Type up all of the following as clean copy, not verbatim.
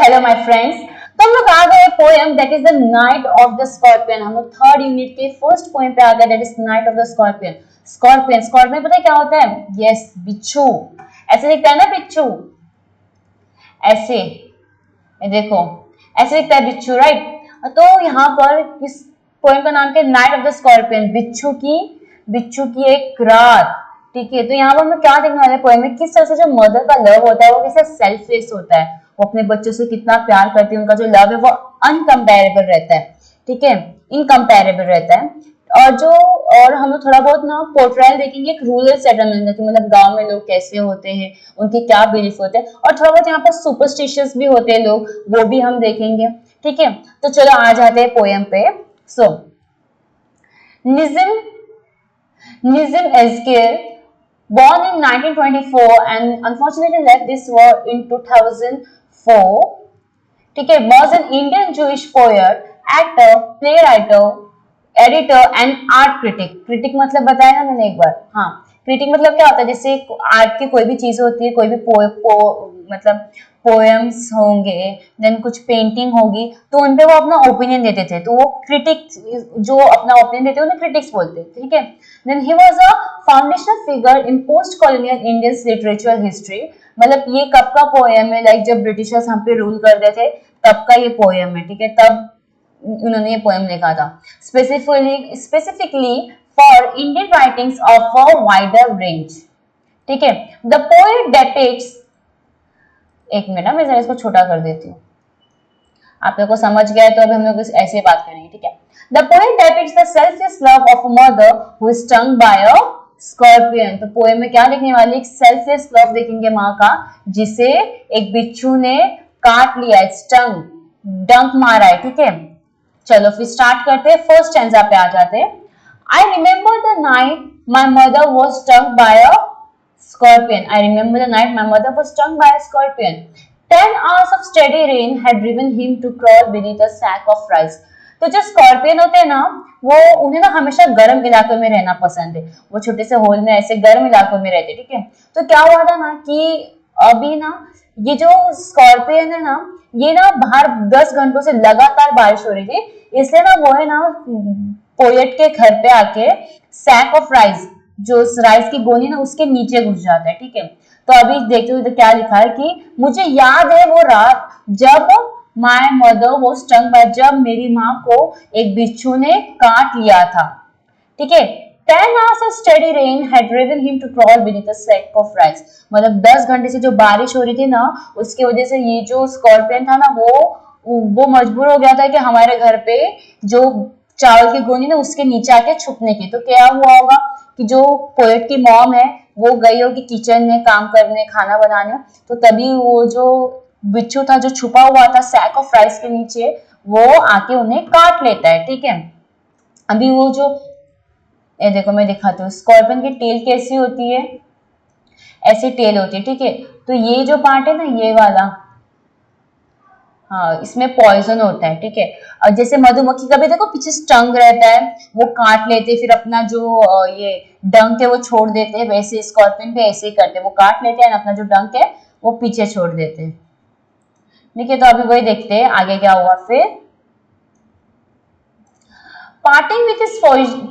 Hello my friends. तो हम लोग आ गए poem that is the night of the scorpion. हम लोग थर्ड यूनिट के फर्स्ट पोएम पे आ गए that is night of the scorpion. Scorpion scorpion पता है क्या होता है? यस, बिच्छू। ऐसे दिखता है ना बिच्छू, ऐसे, ये देखो ऐसे दिखता है बिच्छू, राइट। तो यहाँ पर इस पोएम का नाम क्या है? नाइट ऑफ द स्कॉर्पियन, बिच्छू की एक रात। ठीक है, तो यहाँ पर हमें क्या देखने वाले हैं पोएम में, किस तरह से जो मदर का लव होता है वो कैसे सेल्फलेस होता है, वो अपने बच्चों से कितना प्यार करती है, उनका जो लव है वो अनकम्पेरेबल रहता है। ठीक है, इनकम्पेरेबल रहता है। और हम लोग थोड़ा बहुत ना पोर्ट्रेयल देखेंगे एक रूरल सेटलमेंट का, मतलब गांव में लोग कैसे होते हैं, उनके क्या बिलीफ होते हैं, और थोड़ा बहुत यहाँ पर सुपरस्टिशियस भी होते हैं लोग, वो भी हम देखेंगे। ठीक है, तो चलो आ जाते हैं पोएम पे। सो Nizam Ezekiel, born in 1924 and unfortunately left this world in 2004, ठीक है, was an Indian Jewish poet, actor, playwright, editor and art critic. Critic मतलब बताया ना मैंने एक बार। हाँ, क्रिटिक मतलब क्या होता है, जैसे आर्ट की कोई भी चीज होती है, कोई भी मतलब पोएम्स होंगे, देन कुछ पेंटिंग होगी, तो उनपे वो अपना ओपिनियन देते थे, तो वो क्रिटिक जो अपना ओपिनियन देते हैं उन्हें क्रिटिक्स बोलते हैं। ठीक है, then he was a foundational figure in post colonial Indian literature history. मतलब ये कब का पोएम है? लाइक जब ब्रिटिशर्स हम पे रूल करते थे तब का ये पोएम है। ठीक है, तब उन्होंने ये पोएम लिखा था specifically for Indian writings of a wider range. ठीक है, द पोएट डेपिक्ट्स, एक मिनट मैं जरा इसको छोटा कर देती हूँ, आप लोग को समझ गया तो अभी हम लोग ऐसे बात करेंगे। ठीक है, the poet depicts the selfless love of a mother who is stung by a scorpion. तो पोएम में क्या देखने वाले? एक सेल्फलेस लव देखेंगे माँ का, जिसे एक बिच्छू ने काट लिया है, स्टंग, डंक मारा है। ठीक है, चलो फिर स्टार्ट करते हैं, फर्स्ट स्टैंजा पे आ जाते हैं। I remember the night my mother was stung by a scorpion. I remember the night my mother was stung by a scorpion. 10 hours of steady rain had driven him to crawl beneath a sack of rice. तो जो scorpion होते हैं ना, वो उन्हें ना हमेशा गर्म इलाकों में रहना पसंद है, वो छोटे से होल में ऐसे गर्म इलाकों में रहते। ठीक है, तो क्या हुआ था ना कि अभी ना ये जो स्कॉर्पियन है ना, ये ना बाहर 10 घंटों से लगातार बारिश हो रही थी, इसलिए ना वो है ना पोएट के घर पे आके सैक ऑफ राइस, जो राइस की गोनी ना उसके नीचे घुस जाता है। ठीक है, तो अभी देखते हुए तो क्या लिखा है कि मुझे याद है वो रात जब माय मदर वो स्टंग बाय, जब मेरी माँ को एक बिच्छू ने काट लिया था। ठीक है, 10 hours of steady rain had driven him to crawl beneath a sack of rice. मतलब 10 घंटे से जो बारिश हो रही थी ना, उसकी वजह से ये जो स्कॉर्पियन था ना, वो मजबूर हो गया था कि हमारे घर पे जो चावल की गोनी ना उसके नीचे आके छुपने की। तो क्या हुआ होगा कि जो पोएट की मॉम है वो गई होगी किचन में काम करने, खाना बनाने, तो तभी वो जो बिच्छू था जो छुपा हुआ था सैक ऑफ राइस के नीचे, वो आके उन्हें काट लेता है। ठीक है, अभी वो जो ये देखो मैं दिखाती हूँ, स्कॉर्पियन की टेल कैसी होती है, ऐसी टेल होती है। ठीक है, तो ये जो पार्ट है ना, ये वाला, हाँ, इसमें पॉइजन होता है। ठीक है, और जैसे मधुमक्खी का भी देखो पीछे स्टंग रहता है, वो काट लेते फिर अपना जो ये डंक है वो छोड़ देते हैं, वैसे स्कॉर्पियन पे ऐसे ही करते हैं, वो काट लेते हैं अपना जो डंक है वो पीछे छोड़ देते हैं। ठीक है, तो अभी वही देखते हैं आगे क्या हुआ फिर। Parting with his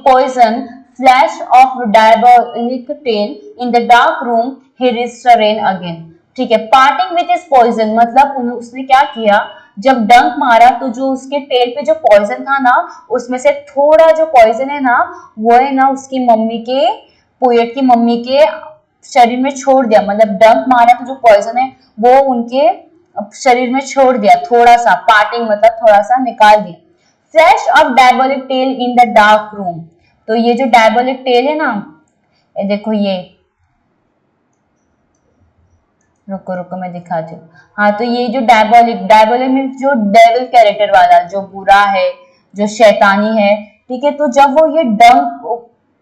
poison flash of diabolic tail in the dark room he reached the rain again. ठीक है, पार्टिंग विथ हिज पॉइजन मतलब उसने क्या किया, जब डंक मारा तो जो उसके टेल पे जो पॉइजन था ना, उसमें से थोड़ा जो पॉइजन है ना, वो है ना उसकी मम्मी के, पोएट की मम्मी के शरीर में छोड़ दिया। मतलब डंक मारा तो जो पॉइजन है वो उनके शरीर में छोड़ दिया, थोड़ा सा, पार्टिंग मतलब थोड़ा सा निकाल दिया। Flash of diabolic tail in the dark room. तो ये जो डायबोलिक टेल है ना, ये देखो, ये रुको मैं दिखाती हूँ। हाँ, तो ये जो डायबोलिक मीन्स जो डेविल कैरेक्टर वाला, जो बुरा है, जो शैतानी है। ठीक है, तो जब वो ये डंक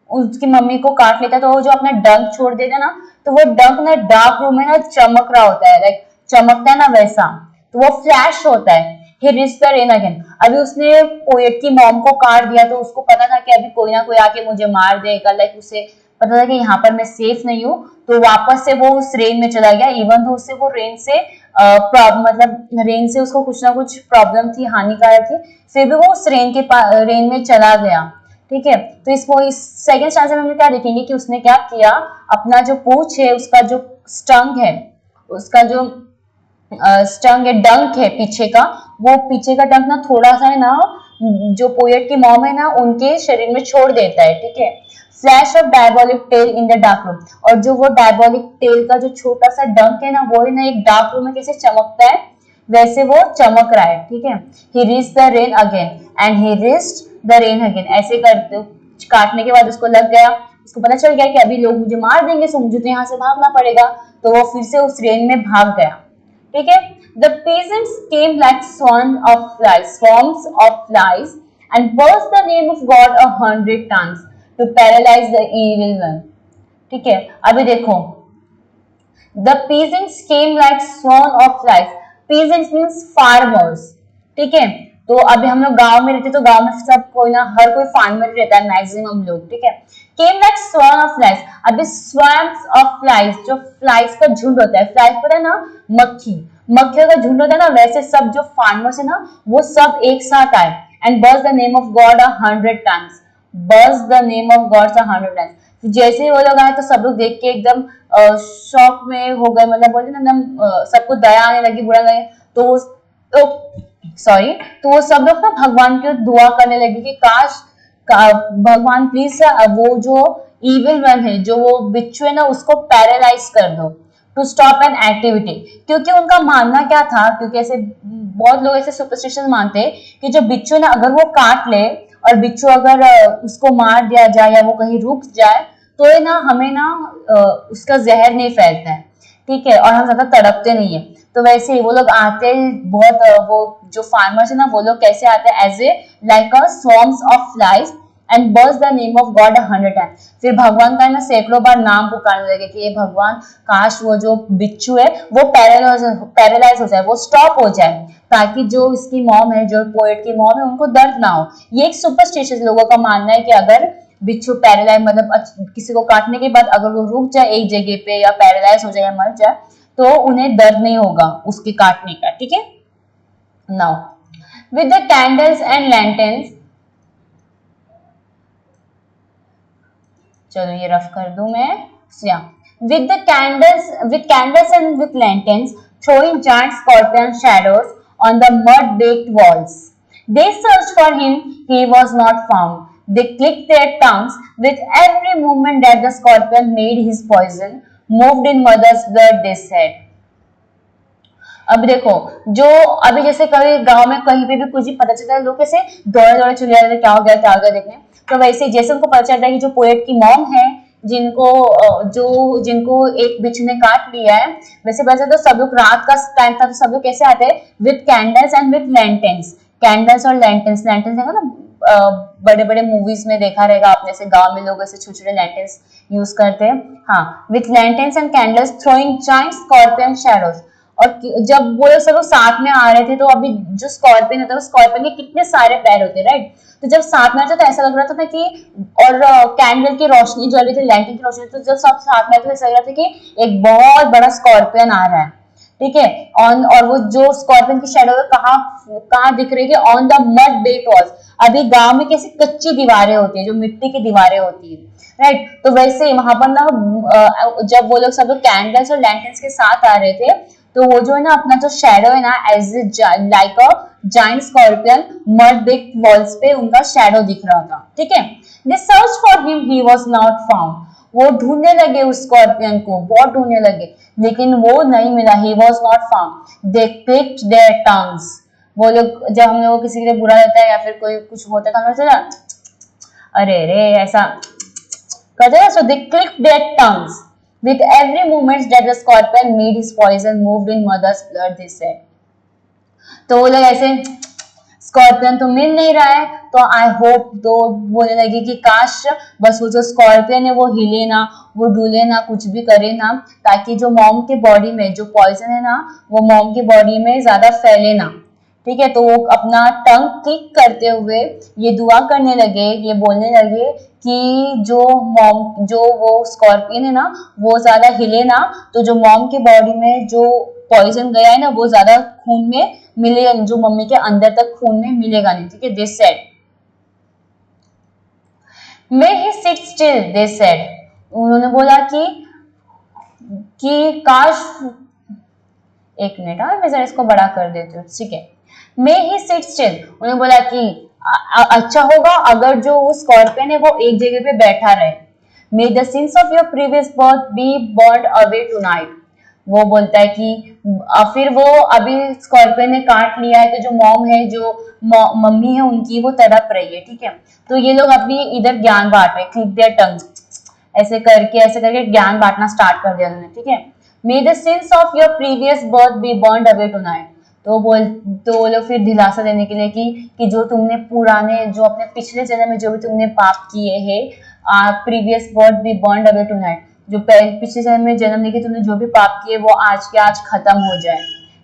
उसकी मम्मी को काट लेता है, तो वो जो अपना डंक छोड़ देता ना, तो वो डंक ना डार्क रूम में ना चमक रहा होता है, लाइक चमकता है ना वैसा, तो वो फ्लैश होता है। He reached the rain again. अभी उसने पोएट की मॉम को काट दिया, तो उसको पता था कि अभी कोई ना कोई आके मुझे मार देगा, लाइक उसे पता था कि यहाँ पर मैं सेफ नहीं हूँ, तो वापस से वो उस रेन में चला गया। इवन तो उससे वो रेन से मतलब रेन से उसको कुछ ना कुछ प्रॉब्लम थी, हानिकारक थी, फिर भी वो उस रेन में चला गया। ठीक है, तो इसको इस सेकंड स्टैंजा में हम क्या देखेंगे कि उसने क्या किया, अपना जो पूंछ है, उसका जो स्टंग है, उसका जो स्टंग है, डंक है पीछे का, वो पीछे का डंक ना थोड़ा सा है ना, जो पोएट की मॉम है ना उनके शरीर में छोड़ देता है। ठीक है, flash of diabolic tail in the dark room, और जो वो डायबोलिक टेल का जो छोटा सा डंक है ना, वो है ना एक डार्क रूम में कैसे चमकता है, वैसे वो चमक रहा है। ठीक है, he reach the rain again and he reached the rain again, ऐसे करते काटने के बाद उसको लग गया, उसको पता चल गया कि अभी लोग मुझे मार देंगे, सो मुझे तो यहाँ से भागना पड़ेगा, तो वो फिर से उस रेन में भाग गया। ठीक है, the peasants came like swarms of flies and burst the name of God 100 times to paralyze the evil one. ठीक है, अभी देखो, the peasants came like swarm of flies. Peasants means farmers. ठीक है, तो अभी हम लोग गांव में रहते, तो गांव में सब कोई ना, हर कोई फार्मर रहता है मैक्सिमम लोग। ठीक है, came like swarm of flies. अभी swarms of flies, जो फ्लाइज का झुंड होता है, फ्लाइज पता है ना, मक्खियों का झुंड होता है ना, वैसे सब जो फार्मर्स है ना, वो सब एक साथ आए and buzz the name of God 100 times, buzz the name of God 100 times. जैसे ही वो लोग आए तो सब लोग देख के एकदम शॉक में हो गए, मतलब बोलते ना एकदम सबको दया आने लगी, बुरा लगे, तो तो वो सब लोग ना भगवान की दुआ करने लगे कि काश भगवान प्लीज वो जो इविल वन है, जो वो बिच्छू है ना, उसको पैरालाइज कर दो, टू स्टॉप एन एक्टिविटी। क्योंकि उनका मानना क्या था, क्योंकि ऐसे बहुत लोग ऐसे सुपरस्टिशन मानते हैं कि जो बिच्छू ना, अगर वो काट ले और बिच्छू अगर उसको मार दिया जाए या वो कहीं रुक जाए, तो ये ना हमें ना उसका जहर नहीं फैलता है। ठीक है, और हम ज्यादा तड़पते नहीं है। तो वैसे ही वो लोग आते बहुत वो जो फार्मर्स है ना, वो लोग कैसे आते हैं, as a like a swarms of flies and buzz the name of God 100 times. फिर भगवान का ना सैकड़ों बार नाम पुकारने लगे कि ये भगवान, काश वो जो बिच्छू है वो पैरालाइज हो जाए, वो स्टॉप हो जाए, ताकि जो इसकी मॉम है, जो पोएट की मॉम है, उनको दर्द ना हो। ये एक सुपरस्टिशियस लोगों का मानना है कि अगर बिच्छू पैरालाइज मतलब किसी को काटने के बाद अगर वो रुक जाए एक जगह पे या पैरालाइज हो जाए या मर जाए, तो उन्हें दर्द नहीं होगा उसके काटने का। ठीक है, now with the candles and lanterns, चलो ये रफ कर दूं मैं, with candles and with lanterns, throwing giant scorpion shadows on the mud baked walls. They searched for him, he was not found. They clicked their tongues with every movement that the scorpion made his poison moved in mother's blood, they said. अब देखो, जो अभी जैसे कभी गांव में कहीं पे भी कुछ भी पता चलता है, लोग कैसे दौड़े दौड़े चले जाते हैं, क्या हो गया देखने। तो वैसे जैसे उनको पता चलता है कि जो पोएट की मॉम है, जिनको एक बिच्छू ने काट लिया है, वैसे वैसे तो सब लोग, रात का टाइम था, तो सब लोग कैसे आते हैं, with candles and with lanterns. Candles और लैंटर्न्स देखा ना, बड़े बड़े मूवीज में देखा रहेगा आपने, से गांव में लोग ऐसे छोटे छोटे लैंटर्न्स यूज करते हैं। हाँ, with lanterns and candles throwing giant scorpion shadows. और जब वो लोग सब साथ में आ रहे थे, तो अभी जो स्कॉर्पियन होता है, स्कॉर्पियन के कितने सारे पैर होते हैं, राइट। तो जब साथ में आते तो ऐसा लग रहा था कि, और कैंडल की रोशनी जल रही थी, लैंटर्न की रोशनी, तो जब सब साथ में आते तो ऐसा लग रहा था कि एक बहुत बड़ा स्कॉर्पियन आ रहा है। ठीक है, और वो जो स्कॉर्पियन की शैडो कहाँ दिख रही है, on the mud baked walls. अभी गांव में कैसी कच्ची दीवारें होती है, जो मिट्टी की दीवारें होती है, राइट। तो वैसे वहां पर ना जब वो लोग सब लोग कैंडल्स और लैंटर्न्स के साथ आ रहे थे, तो वो जो है ना अपना जो शैडो है ना, as like a giant scorpion mud baked walls पे उनका शैडो दिख रहा था। ठीक है, they search for him, he was not found. वो ढूंढने लगे उस स्कॉर्पियन को, बहुत ढूंढने लगे, लेकिन वो नहीं मिला, he was not found. They clicked their tongues. वो लोग, जब हम लोग किसी के लिए बुरा रहता है या फिर कोई कुछ होता है, तो हम लोग अरे रे ऐसा कहते हैं, so they clicked their tongues with every movement that the scorpion made his poison moved in mother's blood, they said. तो वो लोग ऐसे, स्कॉर्पियन तो मिल नहीं रहा है, तो आई होप, तो बोलने लगे कि काश बस वो जो स्कॉर्पियन है वो हिले ना, वो डूले ना, कुछ भी करे ना, ताकि जो मॉम के बॉडी में जो पॉइजन है ना, वो मॉम की बॉडी में ज्यादा फैले ना। ठीक है। तो वो अपना टंग क्लिक करते हुए ये दुआ करने लगे, ये बोलने लगे कि जो वो स्कॉर्पियन है ना वो ज्यादा हिले ना, तो जो मॉम की बॉडी में जो पॉइजन गया है ना वो ज्यादा खून में मिलेगा, जो मम्मी के अंदर तक खून में मिलेगा नहीं, ठीक है। This said may he seat still, this said, उन्होंने बोला कि काश, एक मिनट, मैं जरा इसको बड़ा कर देती हूँ, ठीक है। मे ही सिट स्टिल, उन्होंने बोला कि अच्छा होगा अगर जो वो स्कॉर्पियन है वो एक जगह पे बैठा रहे। May the sins of your previous birth be burned away tonight, वो बोलता है कि फिर वो अभी स्कॉर्पियन ने काट लिया है, तो जो मॉम है, जो मम्मी है उनकी, वो तड़प रही है, ठीक है। तो ये लोग अपनी इधर ज्ञान बांट रहे, क्लिक देयर टंग, ऐसे करके ज्ञान बांटना स्टार्ट कर दिया उन्होंने, ठीक है। May the sins of your previous birth be burned away tonight, तो वो लोग फिर दिलासा देने के लिए कि जो तुमने पुराने, जो अपने पिछले जन्म में जो भी तुमने पाप किए हैं, previous birth be burned away tonight, जो पिछले जन्म में जन्म लेके तुमने जो भी पाप किए वो आज के आज खत्म हो जाए।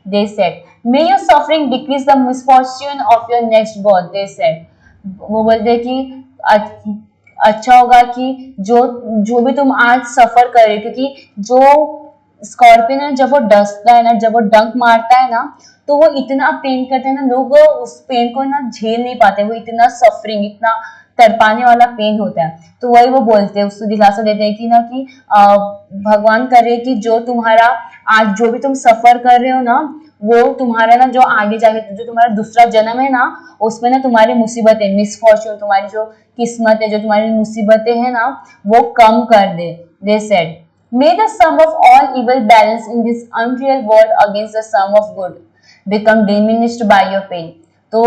They said may your suffering decrease the misfortune of your next birth, they said, वो बोलते कि अच्छा होगा कि जो भी तुम आज सफर कर रहे हो, क्योंकि जो स्कॉर्पियन है जब वो डसता है ना, जब वो डंक मारता है ना, तो वो इतना पेन करता है ना, लोग उस पेन को ना झेल नहीं पाते, वो इतना सफरिंग, इतना तड़पाने वाला पेन होता है। तो वही वो बोलते हैं, उसको दिलासा देते हैं कि ना कि भगवान करे कि जो तुम्हारा आज जो भी तुम सफर कर रहे हो ना, वो तुम्हारा ना जो आगे जाके जो तुम्हारा दूसरा जन्म है ना, उसमें ना तुम्हारी मुसीबतें, मिसफॉर्च्यून, तुम्हारी जो किस्मत है, जो तुम्हारी मुसीबतें हैं ना, वो कम कर दे। They said may the sum of all evil balance in this unreal world against the sum of good become diminished by your pain। तो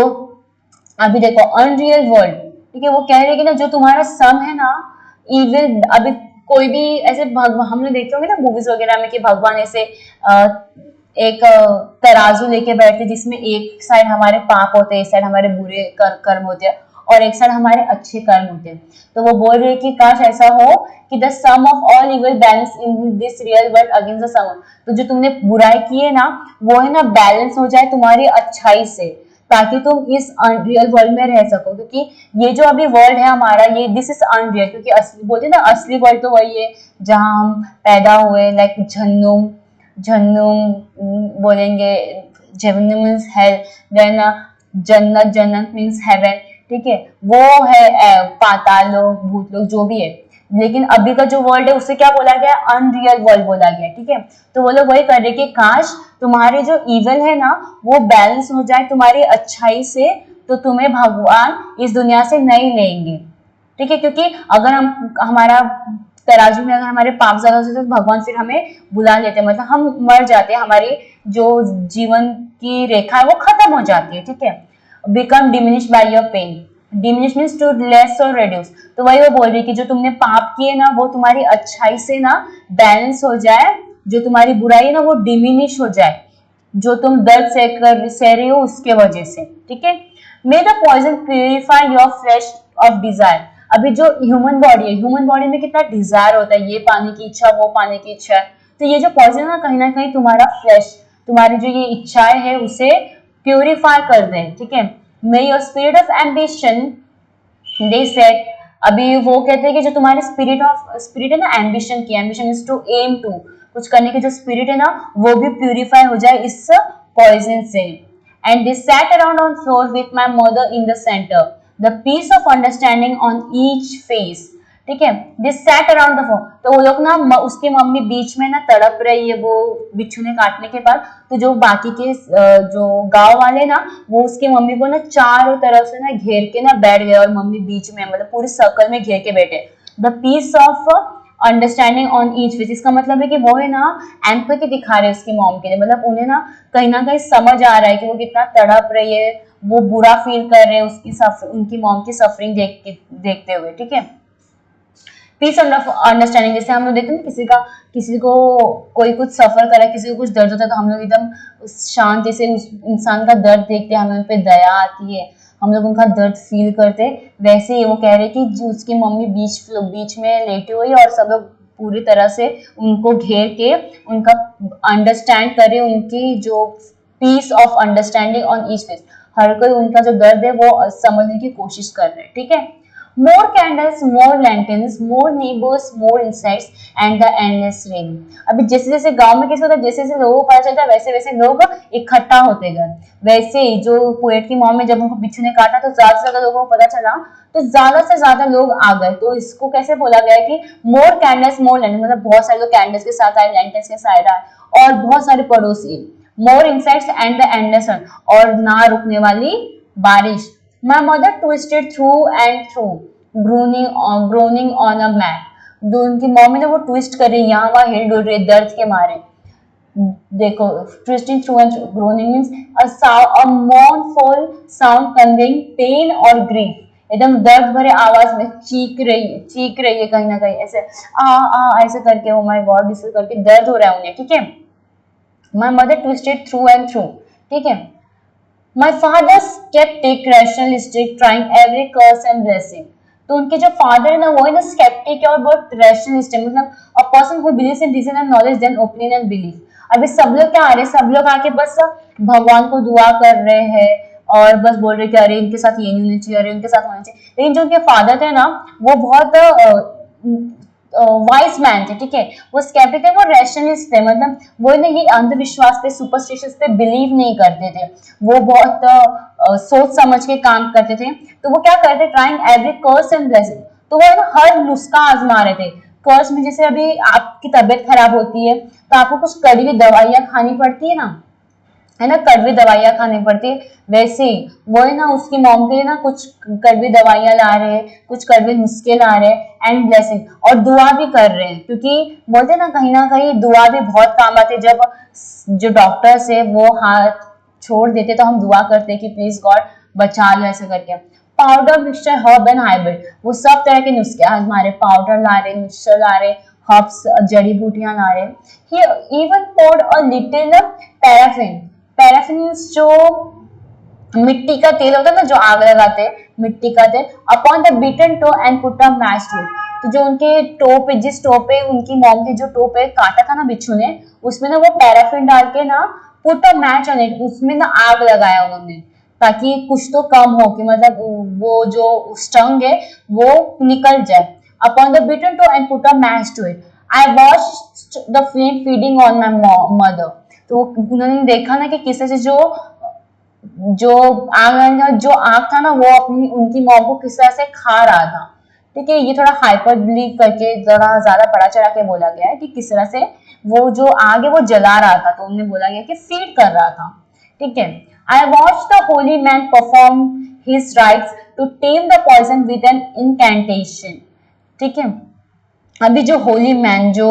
अभी देखो अनरियल वर्ल्ड, ठीक है, वो कह रहे हैं कि ना जो तुम्हारा सम है ना, इविल, अभी कोई भी ऐसे हमने देखे होंगे ना मूवीज वगैरह में कि भगवान ऐसे एक तराजू लेके बैठते जिसमें एक साइड हमारे पाप होते हैं, एक साइड हमारे बुरे कर्म होते हैं, और एक साइड हमारे अच्छे कर्म होते हैं। तो वो बोल रहे हैं कि काश ऐसा हो कि the sum of all evil balance in this real world against the sum, तो जो तुमने बुराई की है ना वो है ना बैलेंस हो जाए तुम्हारी अच्छाई से, ताकि तुम इस अनरियल वर्ल्ड में रह सको। क्योंकि ये जो अभी वर्ल्ड है हमारा, ये दिस इज अनरियल, क्योंकि असली बोलते ना असली वर्ल्ड तो वही है जहाँ हम पैदा हुए, लाइक झन्नुम झन्नुम बोलेंगे, जहन्नुम मीन्स हेल, देन जन्नत, जन्नत मीन्स हेवन, ठीक है, वो है पाताल लोक, भूत लोक, जो भी है। लेकिन अभी का जो वर्ल्ड है उसे क्या बोला गया, अनरियल वर्ल्ड बोला गया, ठीक है। तो वो लोग वही कर रहे कि काश तुम्हारे जो इवल है ना वो बैलेंस हो जाए तुम्हारी अच्छाई से, तो तुम्हें भगवान इस दुनिया से नहीं लेंगे, ठीक है। क्योंकि अगर हम हमारा तराजू में अगर हमारे पाप ज्यादा होते तो भगवान फिर हमें बुला लेते हैं, मतलब हम मर जाते हैं, हमारी जो जीवन की रेखा है वो खत्म हो जाती है, ठीक है। Become diminish by your pain, diminish means to less और रेड्यूस, तो वही वो बोल रही कि जो तुमने पाप किए ना वो तुम्हारी अच्छाई से ना बैलेंस हो जाए, जो तुम्हारी बुराई है ना वो डिमिनिश हो जाए, जो तुम दर्द सह रहे हो उसके वजह से, ठीक है। May the poison purify your flesh of desire, अभी जो ह्यूमन बॉडी है, ह्यूमन बॉडी में कितना डिजायर होता है, ये पाने की इच्छा, वो पाने की इच्छा, तो ये जो पॉइजन है ना कहीं तुम्हारा फ्लेश, तुम्हारी जो ये इच्छाएं है उसे प्यूरिफाई कर दें, ठीक है। मे your spirit of ambition, they said, अभी वो कहते हैं कि जो तुम्हारे स्पिरिट है ना एम्बिशन की, ambition is to aim to, कुछ करने की जो स्पिरिट है ना वो भी प्यूरिफाई हो जाए इस पॉइजन से। And they sat around on floor with my mother in the centre, the peace of understanding on each face, ठीक है। This sat around the phone, तो वो लोग ना उसकी मम्मी बीच में ना तड़प रही है वो बिच्छू ने काटने के बाद, तो जो बाकी के जो गांव वाले ना वो उसकी मम्मी को ना चारों तरफ से ना घेर के ना बैठ गए, और मम्मी बीच में, मतलब पूरी सर्कल में घेर के बैठे। The peace of understanding on each face, इसका मतलब है कि वो है ना एम्पैथी दिखा रहे हैं उसकी मॉम के लिए, मतलब उन्हें ना कहीं समझ आ रहा है कि वो कितना तड़प रही है, वो बुरा फील कर रहे हैं उनकी मॉम की सफरिंग देखते हुए, ठीक है। पीस अंडरस्टैंडिंग, जैसे हम लोग देखते हैं किसी को कोई कुछ सफर कर रहा है, किसी को कुछ दर्द होता है, तो हम लोग एकदम शांति से उस इंसान का दर्द देखते हैं, हमें उन पे दया आती है, हम लोग उनका दर्द फील करते हैं। वैसे ही वो कह रहे कि जो उसकी मम्मी बीच में लेटी हुई और सब लोग पूरी तरह से उनको घेर के उनका अंडरस्टैंड करे, उनकी जो peace of understanding on each face. हर कोई उनका जो दर्द है वो समझने की कोशिश कर रहे हैं, ठीक है। More candles, more lanterns, more neighbours, more insects and the endless rain. अभी जैसे जैसे गांव में कैसे होता है, जैसे जैसे लोगों को पता चलता है वैसे वैसे लोग इकट्ठा होते गए। वैसे ही जो पोएट की मॉम में जब उनको बिच्छू ने काटा तो ज्यादा से ज्यादा लोगों को पता चला, तो ज्यादा से ज्यादा लोग आ गए। तो इसको कैसे बोला गया है कि मोर कैंडल्स मोर लैंटर्न्स, मतलब बहुत सारे लोग कैंडल्स के साथ आए, लैंटर्न्स के साथ आए, और बहुत सारे पड़ोसी। More insects and the endless rain, और ना रुकने वाली बारिश। My mother twisted through and through, groaning on a mat. जो उनकी मम्मी ने वो ट्विस्ट कर रही है, यहाँ वहाँ हिल डुल रही है दर्द के मारे। देखो, twisting through and through, groaning means a mournful sound conveying pain or grief. एकदम दर्द भरे आवाज में चीख रही है कहीं ना कहीं, ऐसे आ ऐसे करके, ओ माय गॉड, ऐसे करके दर्द हो रहा है उन्हें, ठीक है। My mother twisted through and through, ठीक है। My father skeptic, rationalistic, trying every curse and blessing. तो उनके जो फादर है ना वो है ना स्केप्टिक है और बहुत रैशनलिस्ट है, मतलब a person who believes in reason and knowledge then opinion and belief. अभी सब लोग क्या आ रहे हैं, सब लोग आके बस भगवान को दुआ कर रहे हैं और बस बोल रहे कि अरे इनके साथ ये नहीं होना चाहिए, अरे इनके साथ होना चाहिए। लेकिन जो उनके फादर थे ना वो बहुत वाइज मैन थे, ठीक है। वो स्केप्टिक थे, वो रैशनलिस्ट थे, मतलब वो ना ये अंधविश्वास पे, सुपरस्टिशंस पे बिलीव नहीं करते थे। वो बहुत सोच समझ के काम करते थे। तो वो क्या करते, trying every curse and blessing. तो वो ना हर नुस्खा आजमा रहे थे। कर्स में जैसे अभी आपकी तबीयत खराब होती है तो आपको कुछ कड़वी दवाइयां खानी पड़ती है ना, कड़वी दवाइयां खानी पड़ती है। वैसे ही वो है ना उसकी मॉम के लिए ना कुछ कड़वी दवाइयां ला रहे हैं, कुछ कड़वे नुस्खे ला रहे हैं, एंड ब्लेसिंग, और दुआ भी कर रहे हैं, क्योंकि बोलते ना कहीं ना कहीं दुआ भी बहुत काम आते। जब जो डॉक्टर्स है वो हाथ छोड़ देते तो हम दुआ करते कि प्लीज गॉड बचा लो, ऐसा करके। Powder, mixture, herb and hybrid, वो सब तरह के नुस्खे आजमा रहे, पाउडर ला रहे, मिक्सचर ला रहे, हर्ब्स जड़ी बूटियां ला रहे। He even poured a little paraffin। Paraffin जो मिट्टी का तेल होता है ना, जो आग लगाते हैं, मिट्टी का तेल, upon the beaten toe and put a match to. तो जो उनके टो पे, जिस टो पे उनकी मॉम के जो टो पे काटा था ना बिच्छू ने, उसमें ना वो पैराफिन डाल के ना put a match on it, उसमें ना आग लगाया उन्होंने, ताकि कुछ तो कम हो, कि मतलब वो जो स्टंग है वो निकल जाए। Upon the beaten toe and put a match to it, I watched the flame feeding on my mother. तो उन्होंने देखा ना कि किस तरह से जो आग था ना वो अपनी उनकी मॉम को किस तरह से खा रहा था, ठीक है। ये थोड़ा हाइपरबोली करके जरा ज्यादा बड़ा चढ़ा के बोला गया है कि किस तरह से वो जो आग है वो जला रहा था, तो उन्हें बोला गया कि फीड कर रहा था, ठीक है। I watch the holy man perform his rites to tame the poison with an incantation, ठीक है। अभी जो होली मैन, जो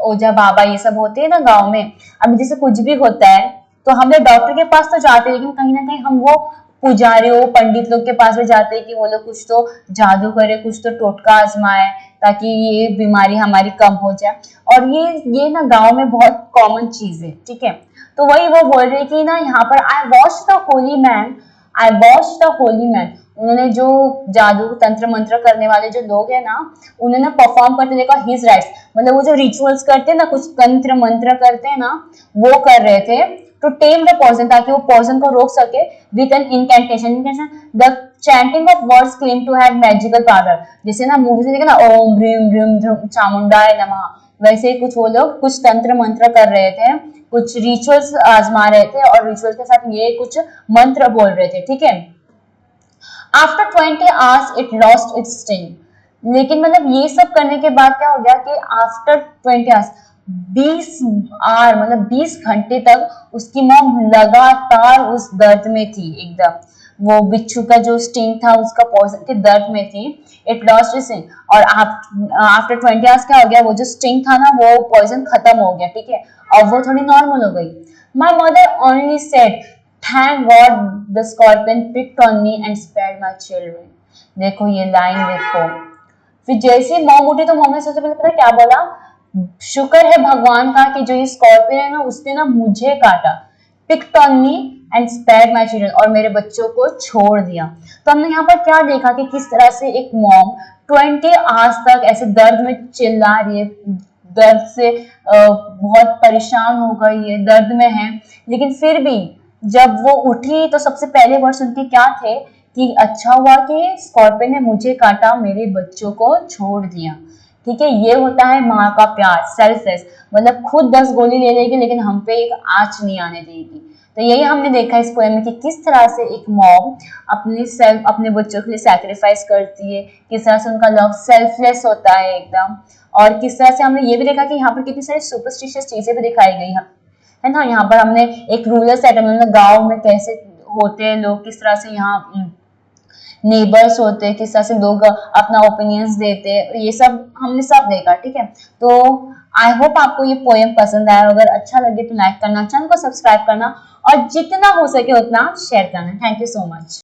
ओझा बाबा ये सब होते हैं ना गांव में, अभी जैसे कुछ भी होता है तो हम लोग डॉक्टर के पास तो जाते हैं, लेकिन कहीं ना कहीं हम वो पुजारियों, पंडित लोग के पास भी जाते हैं कि वो लोग कुछ तो जादू करे, कुछ तो टोटका आजमाए ताकि ये बीमारी हमारी कम हो जाए। और ये ना गांव में बहुत कॉमन चीज है, ठीक है। तो वही वो बोल रहे कि ना यहाँ पर आई watch the holy man, I watch the holy man, उन्होंने जो जादू तंत्र मंत्र करने वाले जो लोग हैं ना, उन्होंने परफॉर्म करते देखा हिज राइट्स, मतलब वो जो रिचुअल्स करते हैं ना, कुछ तंत्र मंत्र करते हैं ना, वो कर रहे थे टू टेम द पॉइजन, ताकि वो पॉइजन को रोक सके, with an incantation. The chanting of words claimed to have magical power. जैसे ना मूवी से देखा ना, ओम ह्रीम ह्रीम ध्रुम चामुंडाय नमः, वैसे ही कुछ वो लोग कुछ तंत्र मंत्र कर रहे थे, कुछ रिचुअल्स आजमा रहे थे, और रिचुअल्स के साथ ये कुछ मंत्र बोल रहे थे, ठीक है। After 20 hours it lost its sting। लेकिन मतलब ये सब करने के बाद क्या हो गया कि आफ्टर 20 hours, 20 आवर मतलब 20 घंटे तक उसकी मॉम लगातार उस दर्द में थी, एकदम वो बिच्छू का जो स्टिंग था उसका पॉइजन के दर्द में थी। इट लॉस्ट इट्स स्टिंग, और आफ्टर 20 आवर्स क्या हो गया, वो जो स्टिंग था ना वो पॉइजन खत्म हो गया, ठीक है। अब वो थोड़ी नॉर्मल हो गई। My mother only said Thank God the scorpion picked on me and spared my children। देखो ये लाइन देखो, फिर जैसे मॉम उठी तो मॉम ने सबसे पहले पता क्या बोला, शुक्र है भगवान का कि जो ये स्कॉर्पियन है ना उसने ना मुझे काटा, picked on me and spared my children, और मेरे बच्चों को छोड़ दिया। तो हमने यहाँ पर क्या देखा कि किस तरह से एक मॉम 20 आवर्स तक ऐसे दर्द में चिल्ला रही है, दर्द से बहुत परेशान हो गई है, दर्द में है, लेकिन फिर भी जब वो उठी तो सबसे पहले वर्ड्स उनके क्या थे कि अच्छा हुआ कि स्कॉर्पियन ने मुझे काटा, मेरे बच्चों को छोड़ दिया। ठीक है, ये होता है माँ का प्यार, सेल्फलेस, मतलब खुद 10 गोली ले लेगी लेकिन हम पे एक आंच नहीं आने देगी। तो यही हमने देखा इस पोएम में कि किस तरह से एक मॉम अपने बच्चों के लिए सैक्रिफाइस करती है, किस तरह से उनका लव सेल्फलेस होता है एकदम, और किस तरह से हमने ये भी देखा कि यहाँ पर कितनी सारी सुपरस्टिशियस चीजें भी दिखाई गई है ना। यहाँ पर हमने एक रूरल सेटलमेंट, गाँव में कैसे होते हैं लोग, किस तरह से यहाँ नेबर्स होते हैं, किस तरह से लोग अपना ओपिनियंस देते हैं, ये सब हमने सब देखा। ठीक है, तो आई होप आपको ये पोएम पसंद आया। अगर अच्छा लगे तो लाइक करना, चैनल को सब्सक्राइब करना और जितना हो सके उतना शेयर करना। Thank you so much.